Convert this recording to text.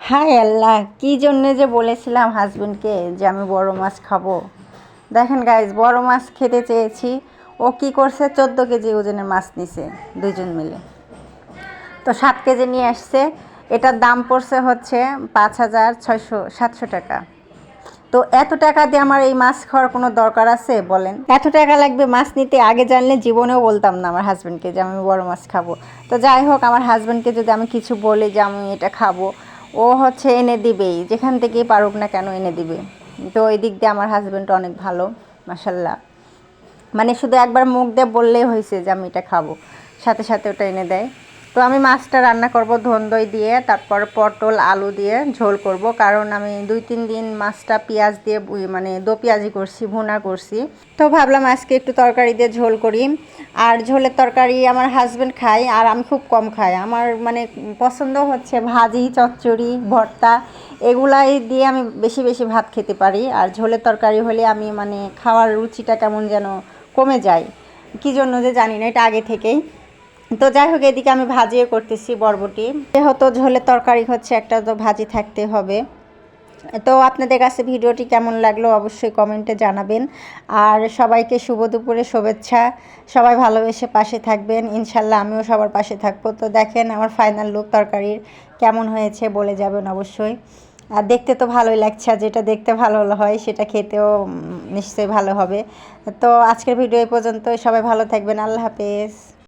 হায় আল্লাহ, কী জন্যে যে বলেছিলাম হাজবেন্ডকে যে আমি বড় মাছ খাবো। দেখেন গাইজ, বড় মাছ খেতে চেয়েছি, ও কি করছে, 14 কেজি ওজনের মাছ নিছে দুইজন মিলে। তো 7 কেজি নিয়ে আসছে। এটার দাম পড়ছে হচ্ছে 5,600-700 টাকা। তো এত টাকা দিয়ে আমার এই মাছ খাওয়ার কোনো দরকার আছে বলেন? এত টাকা লাগবে মাছ নিতে, আগে জানলে জীবনেও বলতাম না আমার হাজব্যান্ডকে যে আমি বড় মাছ খাবো। তো যাই হোক, আমার হাজব্যান্ডকে যদি আমি কিছু বলি যে আমি এটা খাবো, ও হচ্ছে এনে দিবেই, যেখান থেকেই পারুক না কেন এনে দিবে। তো এই দিক দিয়ে আমার হাজব্যান্ড অনেক ভালো, মাশাল্লাহ। মানে শুধু একবার মুখ দিয়ে বললেই হয়েছে যে আমি এটা খাবো, সাথে সাথে ওটা এনে দেয়। তো আমি মাছটা রান্না করব ধন্দই দিয়ে, তারপর পটল আলু দিয়ে ঝোল করব, কারণ আমি 2-3 দিন মাছটা পেঁয়াজ দিয়ে মানে দো পেঁয়াজি করছি, ভুনা করছি। তো ভাবলাম আজকে একটু তরকারি দিয়ে ঝোল করি। আর ঝোলের তরকারি আমার হাজব্যান্ড খায়, আর আমি খুব কম খাই। আমার মানে পছন্দ হচ্ছে ভাজি, চচ্চড়ি, ভর্তা, এগুলাই দিয়ে আমি বেশি বেশি ভাত খেতে পারি। আর ঝোলের তরকারি হলে আমি মানে খাওয়ার রুচিটা কেমন যেন কমে যায়, কী জন্য যে জানি না, এটা আগে থেকেই। তো যাই হোক, এদিকে আমি ভাজিও করতেছি বরবটি, যেহেতু ঝোলের তরকারি হচ্ছে একটা, তো ভাজি থাকতে হবে। তো আপনাদের কাছে ভিডিওটি কেমন লাগলো অবশ্যই কমেন্টে জানাবেন। আর সবাইকে শুভ দুপুরে শুভেচ্ছা। সবাই ভালোবেসে পাশে থাকবেন, ইনশাল্লাহ আমিও সবার পাশে থাকবো। তো দেখেন আমার ফাইনাল লুক তরকারির কেমন হয়েছে বলে যাবেন অবশ্যই। আর দেখতে তো ভালোই লাগছে, আর যেটা দেখতে ভালো হয় সেটা খেতেও নিশ্চয়ই ভালো হবে। তো আজকের ভিডিও এই পর্যন্ত, সবাই ভালো থাকবেন, আল্লাহ হাফেজ।